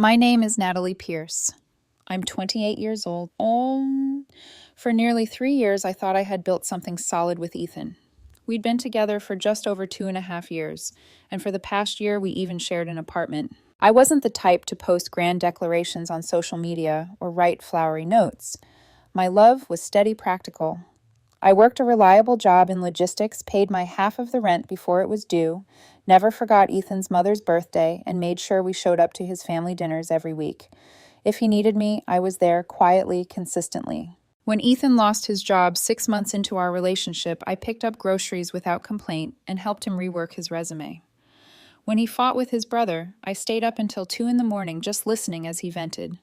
My name is Natalie Pierce. I'm 28 years old. For nearly 3 years, I thought I had built something solid with Ethan. We'd been together for just over 2.5 years, and for the past year, we even shared an apartment. I wasn't the type to post grand declarations on social media or write flowery notes. My love was steady practical. I worked a reliable job in logistics, paid my half of the rent before it was due, never forgot Ethan's mother's birthday, and made sure we showed up to his family dinners every week. If he needed me, I was there quietly, consistently. When Ethan lost his job 6 months into our relationship, I picked up groceries without complaint and helped him rework his resume. When he fought with his brother, I stayed up until 2 in the morning just listening as he vented.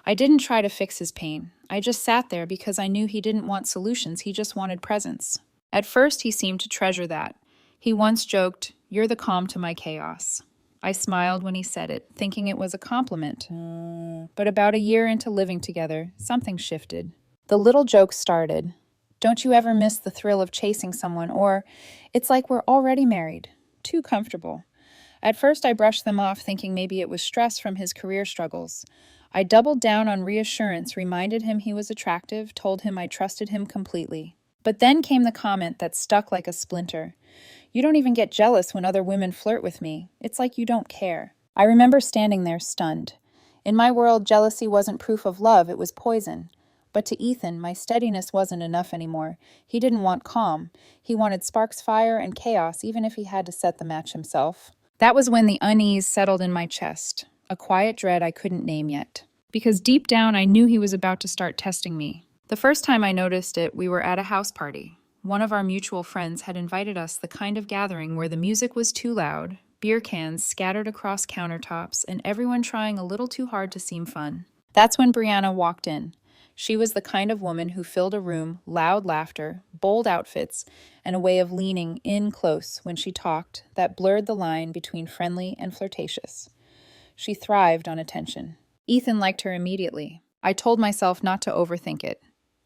I didn't try to fix his pain. I just sat there because I knew he didn't want solutions, he just wanted presence. At first, he seemed to treasure that. He once joked, "You're the calm to my chaos." I smiled when he said it, thinking it was a compliment. But about a year into living together, something shifted. The little jokes started. "Don't you ever miss the thrill of chasing someone?" Or, "It's like we're already married." Too comfortable. At first, I brushed them off, thinking maybe it was stress from his career struggles. I doubled down on reassurance, reminded him he was attractive, told him I trusted him completely. But then came the comment that stuck like a splinter. "You don't even get jealous when other women flirt with me. It's like you don't care." I remember standing there stunned. In my world, jealousy wasn't proof of love, it was poison. But to Ethan, my steadiness wasn't enough anymore. He didn't want calm. He wanted sparks, fire, and chaos, even if he had to set the match himself. That was when the unease settled in my chest, a quiet dread I couldn't name yet. Because deep down, I knew he was about to start testing me. The first time I noticed it, we were at a house party. One of our mutual friends had invited us the kind of gathering where the music was too loud, beer cans scattered across countertops, and everyone trying a little too hard to seem fun. That's when Brianna walked in. She was the kind of woman who filled a room, loud laughter, bold outfits, and a way of leaning in close when she talked that blurred the line between friendly and flirtatious. She thrived on attention. Ethan liked her immediately. I told myself not to overthink it.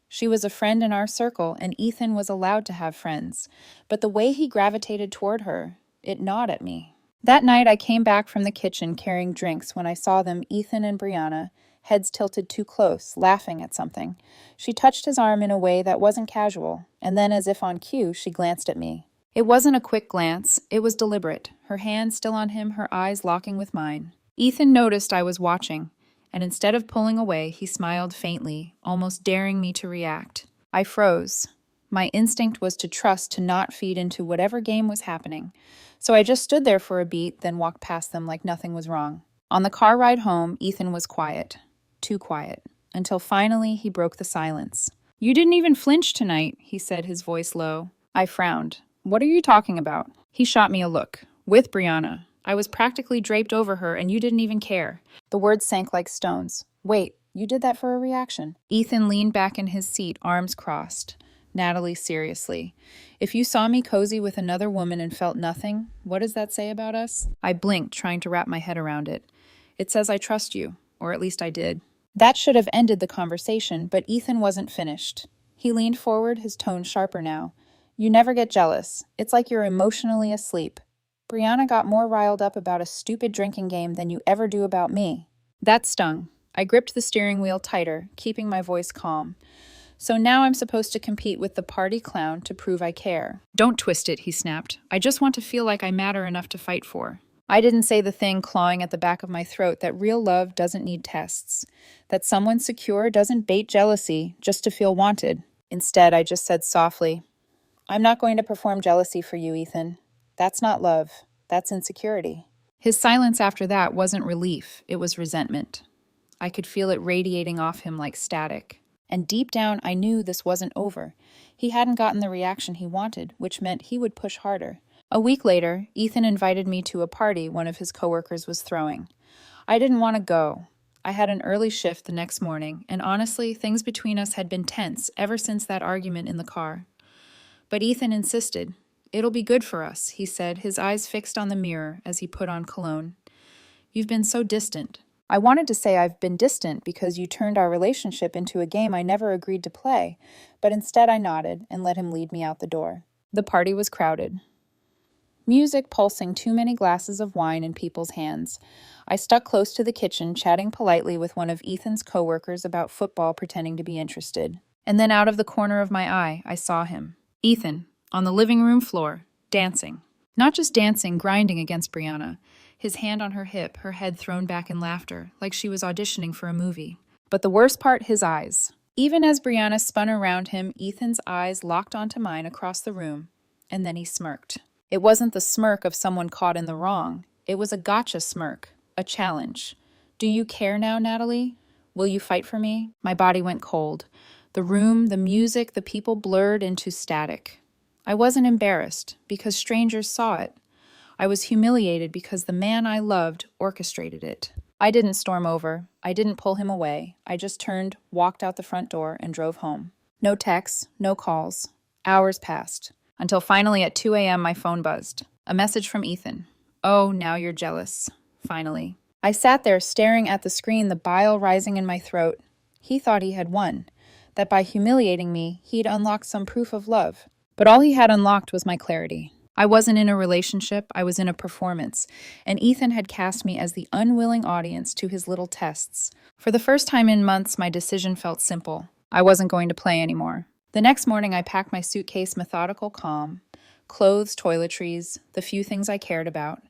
She was a friend in our circle, and Ethan was allowed to have friends. But the way he gravitated toward her, it gnawed at me. That night, I came back from the kitchen carrying drinks when I saw them, Ethan and Brianna, heads tilted too close, laughing at something. She touched his arm in a way that wasn't casual, and then, as if on cue, she glanced at me. It wasn't a quick glance, it was deliberate, her hand still on him, her eyes locking with mine. Ethan noticed I was watching, and instead of pulling away, he smiled faintly, almost daring me to react. I froze. My instinct was to trust, to not feed into whatever game was happening. So I just stood there for a beat, then walked past them like nothing was wrong. On the car ride home, Ethan was quiet. Too quiet. Until finally he broke the silence. "You didn't even flinch tonight," he said, his voice low. I frowned. "What are you talking about?" He shot me a look. "With Brianna. I was practically draped over her, and you didn't even care." The words sank like stones. "Wait, you did that for a reaction?" Ethan leaned back in his seat, arms crossed. "Natalie, seriously. If you saw me cozy with another woman and felt nothing, what does that say about us?" I blinked, trying to wrap my head around it. "It says I trust you, or at least I did." That should have ended the conversation, but Ethan wasn't finished. He leaned forward, his tone sharper now. "You never get jealous. It's like you're emotionally asleep. Brianna got more riled up about a stupid drinking game than you ever do about me." That stung. I gripped the steering wheel tighter, keeping my voice calm. "So now I'm supposed to compete with the party clown to prove I care." "Don't twist it," he snapped. "I just want to feel like I matter enough to fight for." I didn't say the thing clawing at the back of my throat that real love doesn't need tests, that someone secure doesn't bait jealousy just to feel wanted. Instead, I just said softly, "I'm not going to perform jealousy for you, Ethan. That's not love. That's insecurity." His silence after that wasn't relief, it was resentment. I could feel it radiating off him like static. And deep down, I knew this wasn't over. He hadn't gotten the reaction he wanted, which meant he would push harder. A week later, Ethan invited me to a party one of his coworkers was throwing. I didn't want to go. I had an early shift the next morning, and honestly, things between us had been tense ever since that argument in the car. But Ethan insisted. "It'll be good for us," he said, his eyes fixed on the mirror as he put on cologne. "You've been so distant." I wanted to say I've been distant because you turned our relationship into a game I never agreed to play, but instead I nodded and let him lead me out the door. The party was crowded. Music pulsing too many glasses of wine in people's hands. I stuck close to the kitchen, chatting politely with one of Ethan's coworkers about football, pretending to be interested. And then out of the corner of my eye, I saw him. Ethan, on the living room floor, dancing. Not just dancing, grinding against Brianna. His hand on her hip, her head thrown back in laughter, like she was auditioning for a movie. But the worst part, his eyes. Even as Brianna spun around him, Ethan's eyes locked onto mine across the room, and then he smirked. It wasn't the smirk of someone caught in the wrong. It was a gotcha smirk, a challenge. Do you care now, Natalie? Will you fight for me? My body went cold. The room, the music, the people blurred into static. I wasn't embarrassed because strangers saw it. I was humiliated because the man I loved orchestrated it. I didn't storm over. I didn't pull him away. I just turned, walked out the front door, and drove home. No texts, no calls. Hours passed. Until finally at 2 a.m. my phone buzzed. A message from Ethan. Oh, now you're jealous. Finally. I sat there staring at the screen, the bile rising in my throat. He thought he had won. That by humiliating me, he'd unlocked some proof of love. But all he had unlocked was my clarity. I wasn't in a relationship, I was in a performance, and Ethan had cast me as the unwilling audience to his little tests. For the first time in months, my decision felt simple. I wasn't going to play anymore. The next morning, I packed my suitcase, methodical, calm. Clothes, toiletries, the few things I cared about.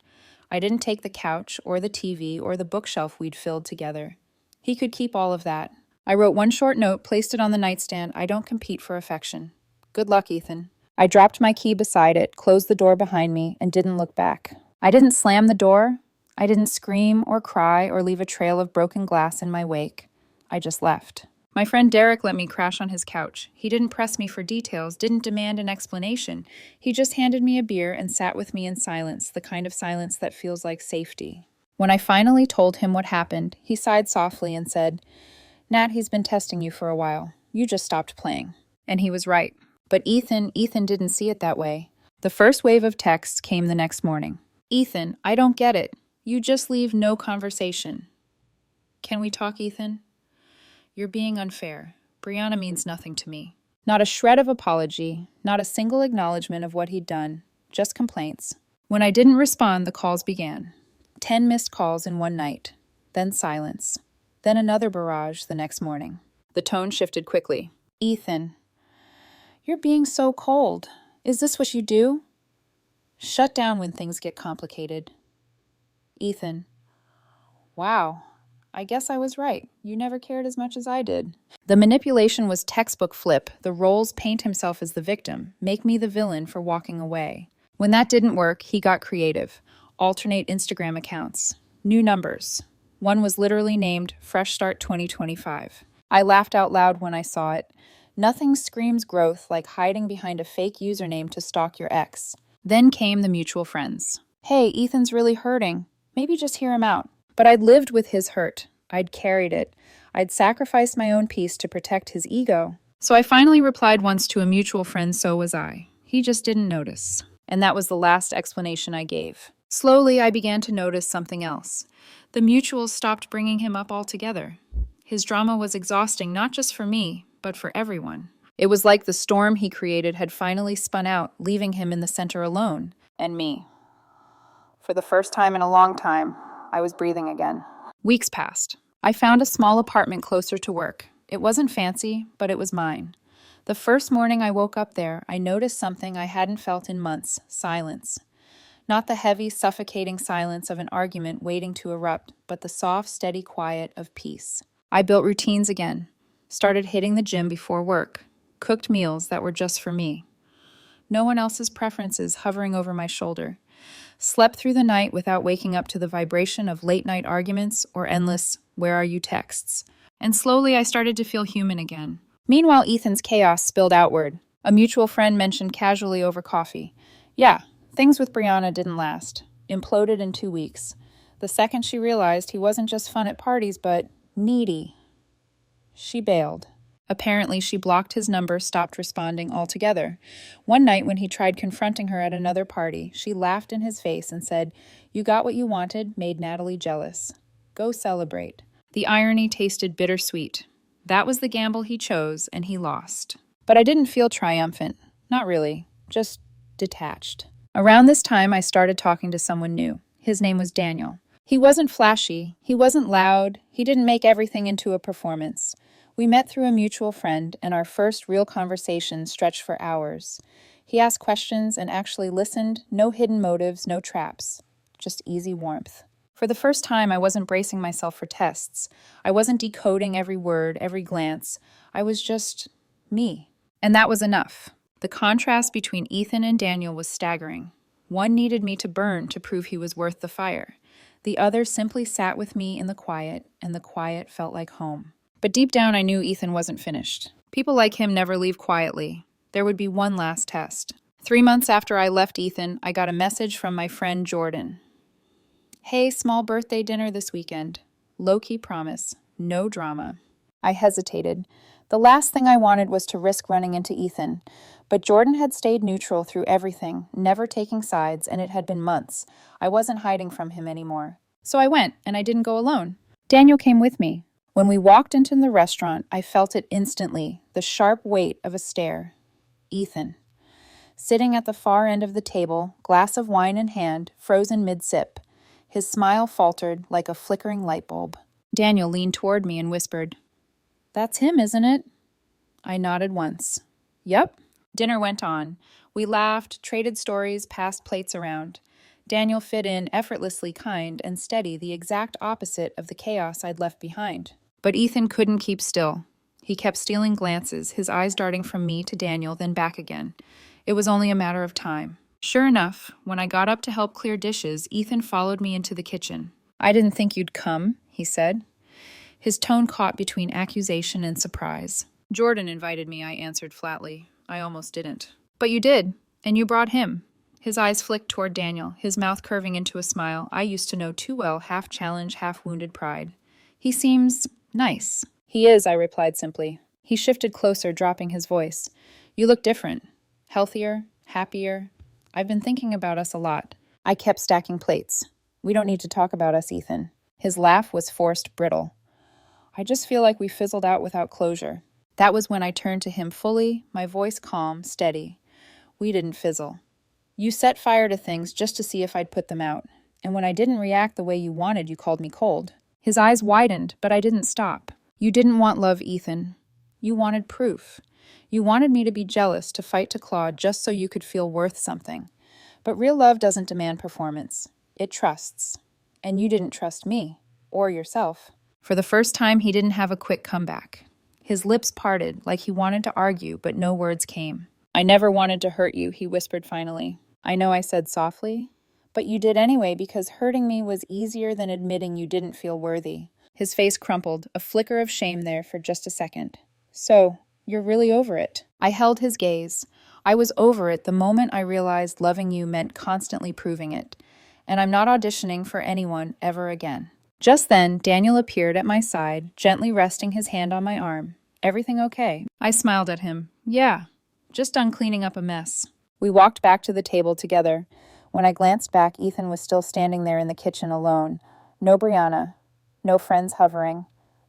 I didn't take the couch or the TV or the bookshelf we'd filled together. He could keep all of that. I wrote one short note, placed it on the nightstand. I don't compete for affection. Good luck, Ethan. I dropped my key beside it, closed the door behind me, and didn't look back. I didn't slam the door. I didn't scream or cry or leave a trail of broken glass in my wake. I just left. My friend Derek let me crash on his couch. He didn't press me for details, didn't demand an explanation. He just handed me a beer and sat with me in silence, the kind of silence that feels like safety. When I finally told him what happened, he sighed softly and said, Nat, he's been testing you for a while. You just stopped playing. And he was right. But Ethan didn't see it that way. The first wave of texts came the next morning. Ethan, I don't get it. You just leave no conversation. Can we talk, Ethan? You're being unfair. Brianna means nothing to me. Not a shred of apology, not a single acknowledgement of what he'd done, just complaints. When I didn't respond, the calls began. 10 missed calls in one night, then silence, then another barrage the next morning. The tone shifted quickly. Ethan, you're being so cold. Is this what you do? Shut down when things get complicated. Ethan, wow, I guess I was right. You never cared as much as I did. The manipulation was textbook flip. The roles paint himself as the victim, make me the villain for walking away. When that didn't work, he got creative. Alternate Instagram accounts. New numbers. One was literally named Fresh Start 2025. I laughed out loud when I saw it. Nothing screams growth like hiding behind a fake username to stalk your ex. Then came the mutual friends. Hey, Ethan's really hurting. Maybe just hear him out. But I'd lived with his hurt. I'd carried it. I'd sacrificed my own peace to protect his ego. So I finally replied once to a mutual friend, so was I. He just didn't notice. And that was the last explanation I gave. Slowly, I began to notice something else. The mutuals stopped bringing him up altogether. His drama was exhausting, not just for me, but for everyone. It was like the storm he created had finally spun out, leaving him in the center alone. And me. For the first time in a long time, I was breathing again. Weeks passed. I found a small apartment closer to work. It wasn't fancy, but it was mine. The first morning I woke up there, I noticed something I hadn't felt in months: silence. Not the heavy, suffocating silence of an argument waiting to erupt, but the soft, steady quiet of peace. I built routines again, started hitting the gym before work, cooked meals that were just for me. No one else's preferences hovering over my shoulder. Slept through the night without waking up to the vibration of late-night arguments or endless "where are you" texts. And slowly I started to feel human again. Meanwhile, Ethan's chaos spilled outward. A mutual friend mentioned casually over coffee. Yeah, things with Brianna didn't last. Imploded in 2 weeks. The second she realized he wasn't just fun at parties, but needy. She bailed. Apparently, she blocked his number, stopped responding altogether. One night, when he tried confronting her at another party, she laughed in his face and said, "You got what you wanted, made Natalie jealous. Go celebrate." The irony tasted bittersweet. That was the gamble he chose, and he lost. But I didn't feel triumphant. Not really. Just detached. Around this time, I started talking to someone new. His name was Daniel. He wasn't flashy, he wasn't loud, he didn't make everything into a performance. We met through a mutual friend, and our first real conversation stretched for hours. He asked questions and actually listened, no hidden motives, no traps, just easy warmth. For the first time, I wasn't bracing myself for tests. I wasn't decoding every word, every glance. I was just me. And that was enough. The contrast between Ethan and Daniel was staggering. One needed me to burn to prove he was worth the fire. The other simply sat with me in the quiet, and the quiet felt like home. But deep down, I knew Ethan wasn't finished. People like him never leave quietly. There would be one last test. 3 months after I left Ethan, I got a message from my friend Jordan. Hey, small birthday dinner this weekend. Low-key promise. No drama. I hesitated. The last thing I wanted was to risk running into Ethan. But Jordan had stayed neutral through everything, never taking sides, and it had been months. I wasn't hiding from him anymore. So I went, and I didn't go alone. Daniel came with me. When we walked into the restaurant, I felt it instantly, the sharp weight of a stare. Ethan. Sitting at the far end of the table, glass of wine in hand, frozen mid-sip. His smile faltered like a flickering light bulb. Daniel leaned toward me and whispered, "That's him, isn't it?" I nodded once. Yep. Dinner went on. We laughed, traded stories, passed plates around. Daniel fit in, effortlessly kind and steady, the exact opposite of the chaos I'd left behind. But Ethan couldn't keep still. He kept stealing glances, his eyes darting from me to Daniel, then back again. It was only a matter of time. Sure enough, when I got up to help clear dishes, Ethan followed me into the kitchen. "I didn't think you'd come," he said. His tone caught between accusation and surprise. "Jordan invited me," I answered flatly. I almost didn't. "But you did, and you brought him." His eyes flicked toward Daniel, his mouth curving into a smile I used to know too well, half challenge, half wounded pride. "He seems nice." "He is," I replied simply. He shifted closer, dropping his voice. "You look different. Healthier, happier. I've been thinking about us a lot." I kept stacking plates. "We don't need to talk about us, Ethan." His laugh was forced, brittle. "I just feel like we fizzled out without closure." That was when I turned to him fully, my voice calm, steady. "We didn't fizzle. You set fire to things just to see if I'd put them out. And when I didn't react the way you wanted, you called me cold." His eyes widened, but I didn't stop. "You didn't want love, Ethan. You wanted proof. You wanted me to be jealous, to fight to claw, just so you could feel worth something. But real love doesn't demand performance. It trusts. And you didn't trust me, or yourself." For the first time, he didn't have a quick comeback. His lips parted, like he wanted to argue, but no words came. "I never wanted to hurt you," he whispered finally. "I know I said softly, but you did anyway because hurting me was easier than admitting you didn't feel worthy." His face crumpled, a flicker of shame there for just a second. "So, you're really over it." I held his gaze. I was over it the moment I realized loving you meant constantly proving it. And I'm not auditioning for anyone ever again. Just then, Daniel appeared at my side, gently resting his hand on my arm. "Everything okay?" I smiled at him. "Yeah, just done cleaning up a mess." We walked back to the table together. When I glanced back, Ethan was still standing there in the kitchen alone. No Brianna, no friends hovering,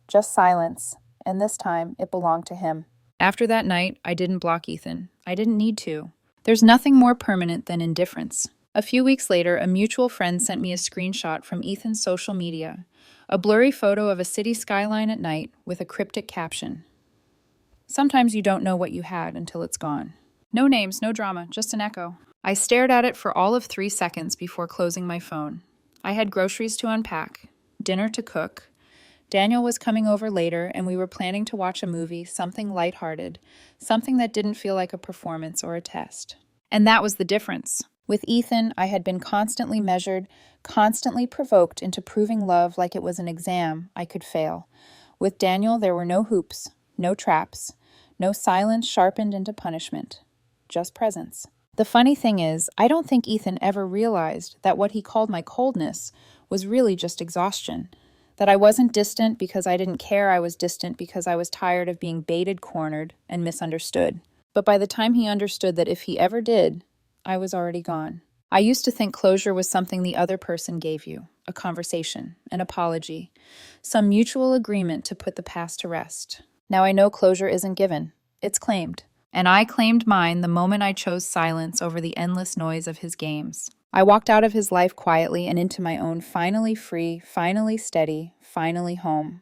just silence, and this time it belonged to him. After that night, I didn't block Ethan. I didn't need to. There's nothing more permanent than indifference. A few weeks later, a mutual friend sent me a screenshot from Ethan's social media, a blurry photo of a city skyline at night with a cryptic caption. "Sometimes you don't know what you had until it's gone." No names, no drama, just an echo. I stared at it for all of 3 seconds before closing my phone. I had groceries to unpack, dinner to cook. Daniel was coming over later, and we were planning to watch a movie, something lighthearted, something that didn't feel like a performance or a test. And that was the difference. With Ethan, I had been constantly measured, constantly provoked into proving love like it was an exam I could fail. With Daniel, there were no hoops, no traps, no silence sharpened into punishment, just presence. The funny thing is, I don't think Ethan ever realized that what he called my coldness was really just exhaustion. That I wasn't distant because I didn't care, I was distant because I was tired of being baited, cornered, and misunderstood. But by the time he understood that if he ever did, I was already gone. I used to think closure was something the other person gave you, a conversation, an apology, some mutual agreement to put the past to rest. Now I know closure isn't given, it's claimed. And I claimed mine the moment I chose silence over the endless noise of his games. I walked out of his life quietly and into my own, finally free, finally steady, finally home.